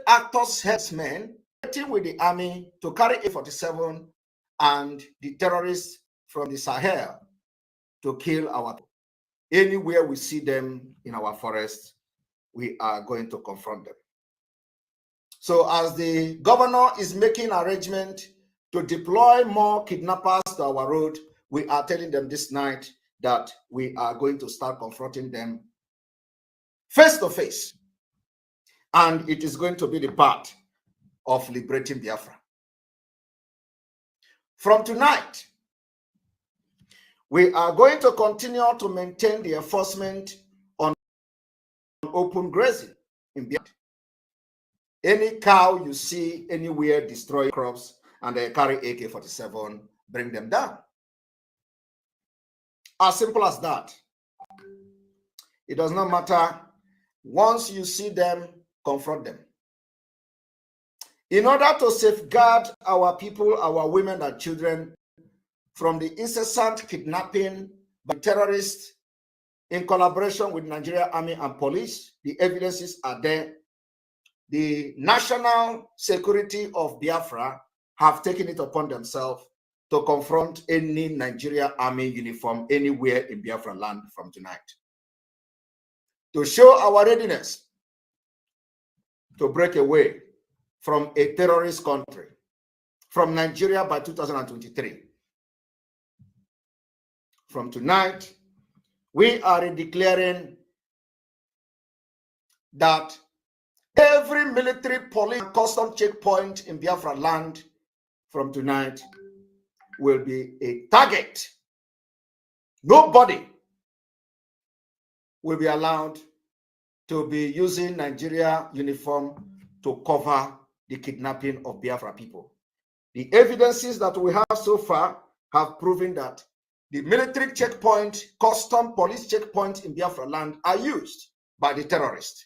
actors, headsmen, working with the army to carry A-47 and the terrorists from the Sahel to kill our people. Anywhere we see them in our forests, we are going to confront them. So as the governor is making arrangement to deploy more kidnappers to our road, we are telling them this night that we are going to start confronting them face to face. And it is going to be the part of liberating Biafra. From tonight, we are going to continue to maintain the enforcement on open grazing in Biafra. Any cow you see anywhere destroy crops and they carry AK-47, bring them down. As simple as that. It does not matter. Once you see them, confront them. In order to safeguard our people, our women and children from the incessant kidnapping by terrorists in collaboration with Nigerian Army and police, the evidences are there. The national security of Biafra have taken it upon themselves to confront any Nigerian Army uniform anywhere in Biafra land from tonight. To show our readiness to break away from a terrorist country, from Nigeria by 2023. From tonight, we are declaring that every military, police, custom checkpoint in Biafra land from tonight will be a target. Nobody will be allowed to be using Nigeria uniform to cover the kidnapping of Biafra people. The evidences that we have so far have proven that the military checkpoint, custom police checkpoint in Biafra land are used by the terrorists.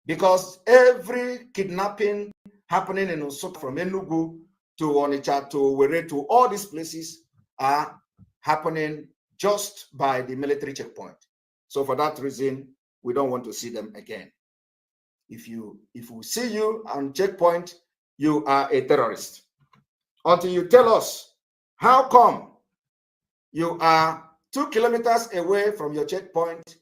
Because every kidnapping happening in Nsukka from Enugu to Onitsha to Owerri to all these places are happening just by the military checkpoint. So for that reason, we don't want to see them again. If we see you on checkpoint, you are a terrorist. Until you tell us how come you are 2 kilometers away from your checkpoint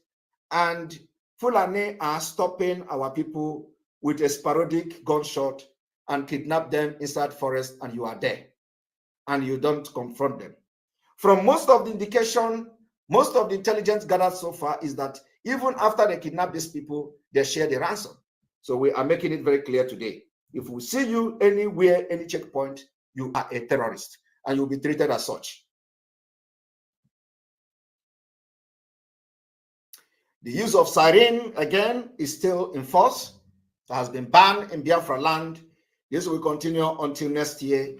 and Fulani are stopping our people with a sporadic gunshot and kidnap them inside forest, and you are there and you don't confront them. From most of the indication, most of the intelligence gathered so far is that even after they kidnap these people, they share the ransom. So we are making it very clear today. If we see you anywhere, any checkpoint, you are a terrorist and you'll be treated as such. The use of siren, again, is still in force. It has been banned in Biafra land. This will continue until next year,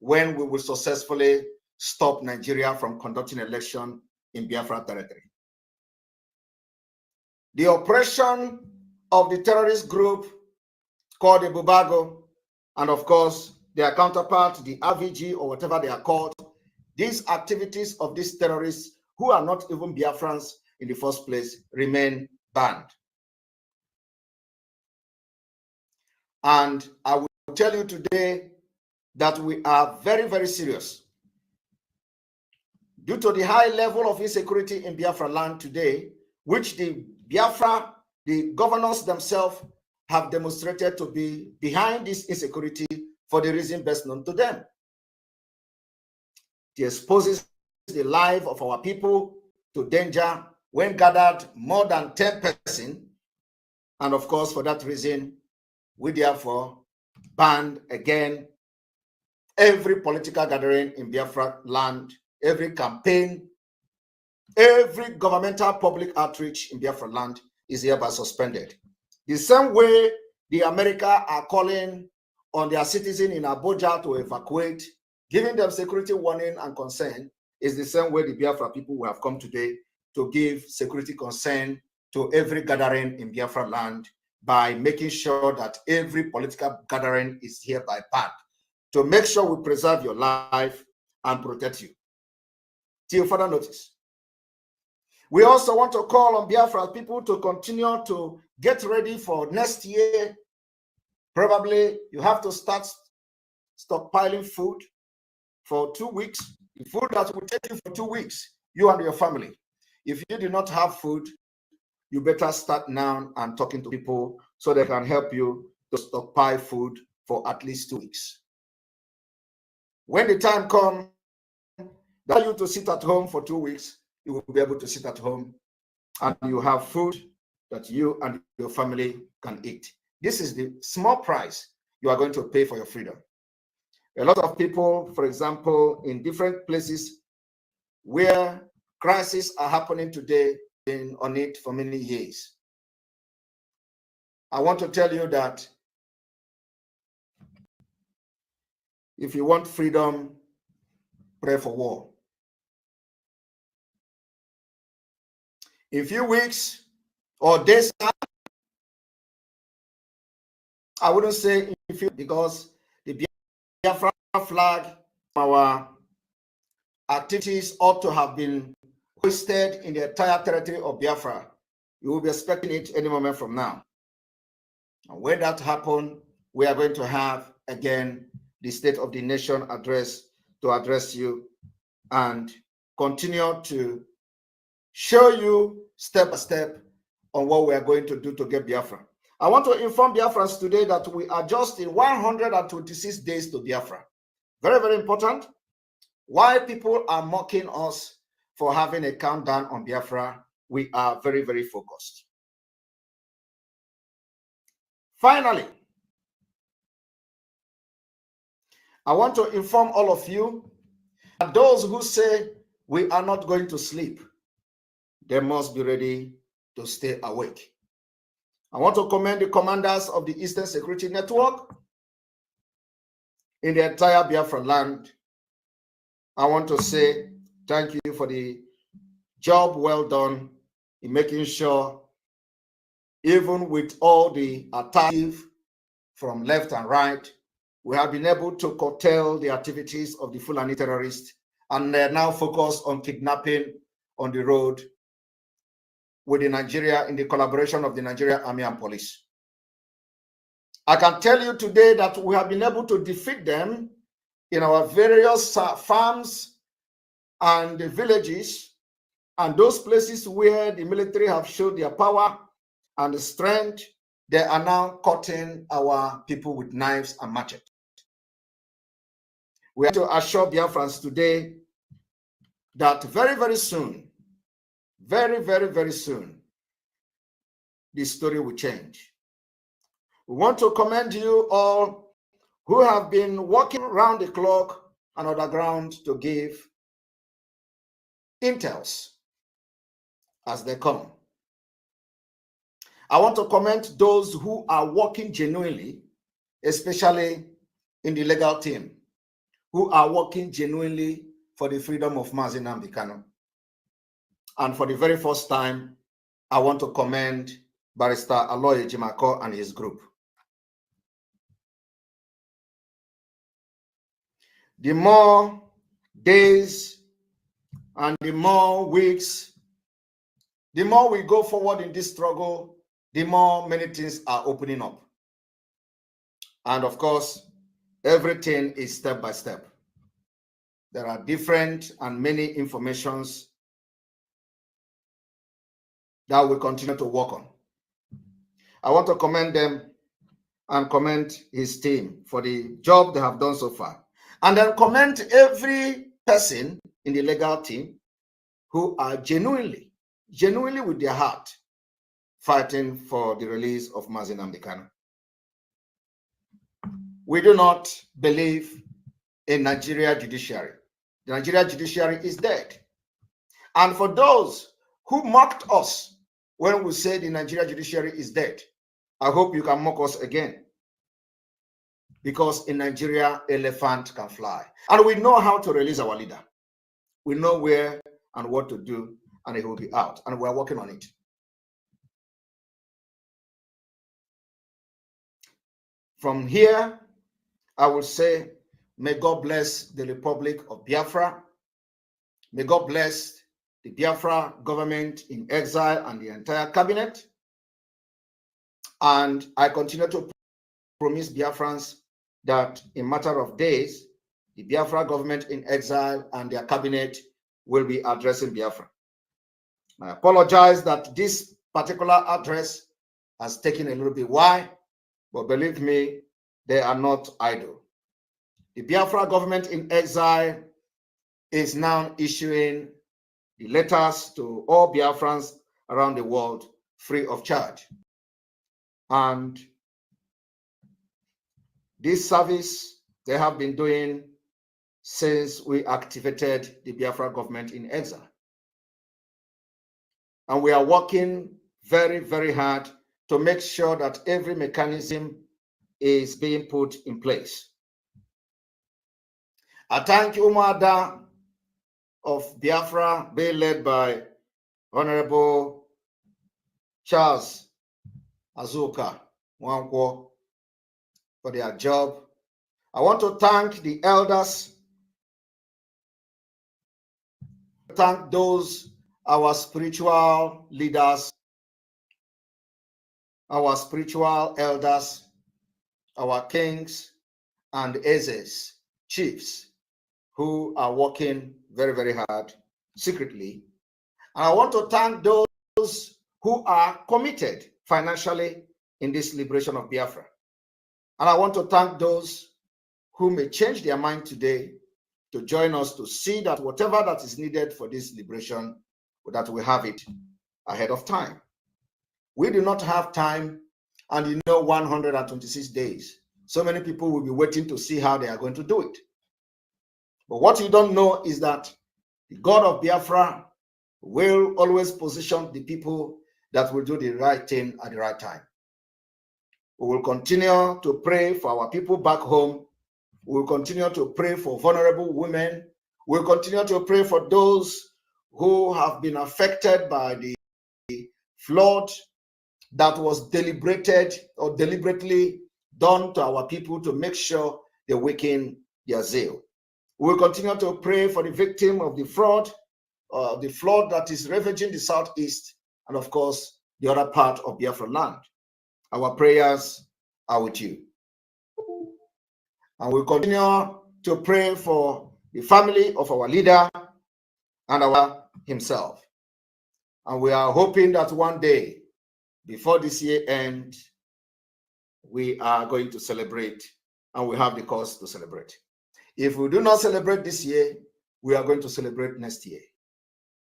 when we will successfully stop Nigeria from conducting election in Biafra territory. The oppression of the terrorist group called the Bubago, and of course, their counterpart, the RVG, or whatever they are called, these activities of these terrorists, who are not even Biafrans in the first place, remain banned. And I will tell you today that we are very, very serious. Due to the high level of insecurity in Biafra land today, which the Biafra, the governors themselves have demonstrated to be behind this insecurity for the reason best known to them. It exposes the life of our people to danger when gathered more than 10 persons. And of course, for that reason, we therefore banned again every political gathering in Biafra land, every campaign, every governmental public outreach in Biafra land is hereby suspended. The same way the America are calling on their citizens in Abuja to evacuate, giving them security warning and concern, is the same way the Biafra people will have come today to give security concern to every gathering in Biafra land by making sure that every political gathering is hereby banned, to make sure we preserve your life and protect you till further notice. We also want to call on Biafra people to continue to get ready for next year. Probably you have to start stockpiling food for 2 weeks, the food that will take you for 2 weeks, you and your family. If you do not have food, you better start now and talking to people so they can help you to stockpile food for at least 2 weeks. When the time comes that you to sit at home for 2 weeks, you will be able to sit at home and you have food that you and your family can eat. This is the small price you are going to pay for your freedom. A lot of people, for example, in different places where crises are happening today, been on it for many years. I want to tell you that if you want freedom, pray for war. In a few weeks or days, I wouldn't say in few, because the Biafra flag, our activities ought to have been hoisted in the entire territory of Biafra. You will be expecting it any moment from now. And when that happens, we are going to have again the State of the Nation address to address you and continue to show you step by step on what we are going to do to get Biafra. I want to inform Biafrans today that we are just in 126 days to Biafra. Very, very important. Why people are mocking us for having a countdown on Biafra, we are very, very focused. Finally, I want to inform all of you that those who say we are not going to sleep, they must be ready to stay awake. I want to commend the commanders of the Eastern Security Network in the entire Biafra land. I want to say thank you for the job well done in making sure, even with all the attacks from left and right, we have been able to curtail the activities of the Fulani terrorists, and they're now focused on kidnapping on the road with the Nigeria, in the collaboration of the Nigerian Army and Police. I can tell you today that we have been able to defeat them in our various farms and the villages and those places where the military have showed their power and the strength they are now cutting our people with knives and machetes. We have to assure Biafrans today that very, very soon, very, very, very soon, the story will change. We want to commend you all who have been working around the clock and underground to give intels as they come. I want to commend those who are working genuinely, especially in the legal team, who are working genuinely for the freedom of Mazi Nnamdi Kanu. And for the very first time, I want to commend Barrister Aloy Ejimako and his group. The more days and the more weeks, the more we go forward in this struggle, the more many things are opening up. And of course, everything is step by step. There are different and many informations that we continue to work on. I want to commend them and commend his team for the job they have done so far. And then commend every person in the legal team who are genuinely with their heart fighting for the release of Mazi Nnamdi Kanu. We do not believe in Nigeria judiciary. The Nigeria judiciary is dead. And for those who mocked us when we said the Nigeria judiciary is dead, I hope you can mock us again. Because in Nigeria, elephant can fly. And we know how to release our leader. We know where and what to do, and it will be out. And we're working on it. From here, I will say, may God bless the Republic of Biafra. May God bless the Biafra government in exile and the entire cabinet. And I continue to promise Biafrans that in a matter of days, the Biafra government in exile and their cabinet will be addressing Biafra. I apologize that this particular address has taken a little bit while, but believe me, they are not idle. The Biafra government in exile is now issuing the letters to all Biafrans around the world free of charge. And this service they have been doing since we activated the Biafra government in exile. And we are working very, very hard to make sure that every mechanism is being put in place. I thank Umuada of Biafra, being led by Honorable Charles Azuka Nwankwo, for their job. I want to thank the elders, thank those, our spiritual leaders, our spiritual elders, our kings and ezes, chiefs, who are working very, very hard secretly. And I want to thank those who are committed financially in this liberation of Biafra. And I want to thank those who may change their mind today to join us to see that whatever that is needed for this liberation, that we have it ahead of time. We do not have time, and 126 days. So many people will be waiting to see how they are going to do it. But what you don't know is that the God of Biafra will always position the people that will do the right thing at the right time. We will continue to pray for our people back home. We will continue to pray for vulnerable women. We will continue to pray for those who have been affected by the flood that was deliberated or deliberately done to our people to make sure they weaken their zeal. We will continue to pray for the victim of the flood that is ravaging the southeast, and of course, the other part of Biafra land. Our prayers are with you. And we'll continue to pray for the family of our leader and our himself. And we are hoping that one day, before this year ends, we are going to celebrate, and we have the cause to celebrate. If we do not celebrate this year, we are going to celebrate next year.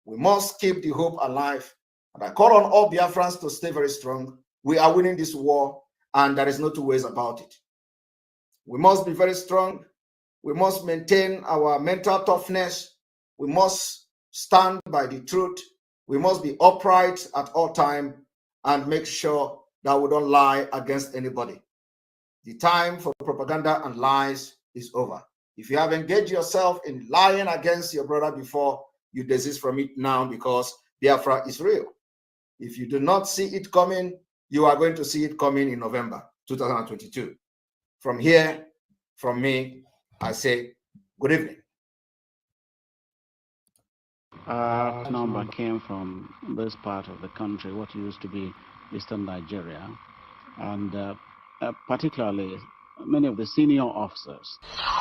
We must keep the hope alive. And I call on all Biafrans to stay very strong. We are winning this war, and there is no two ways about it. We must be very strong. We must maintain our mental toughness. We must stand by the truth. We must be upright at all times and make sure that we don't lie against anybody. The time for propaganda and lies is over. If you have engaged yourself in lying against your brother before, you desist from it now, because Biafra is real. If you do not see it coming, you are going to see it coming in November 2022. From here, from me, I say good evening. Number came from this part of the country, what used to be Eastern Nigeria, and particularly many of the senior officers.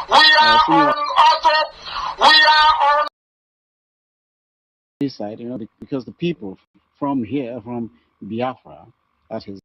We are on this side, because the people from here, from Biafra, that is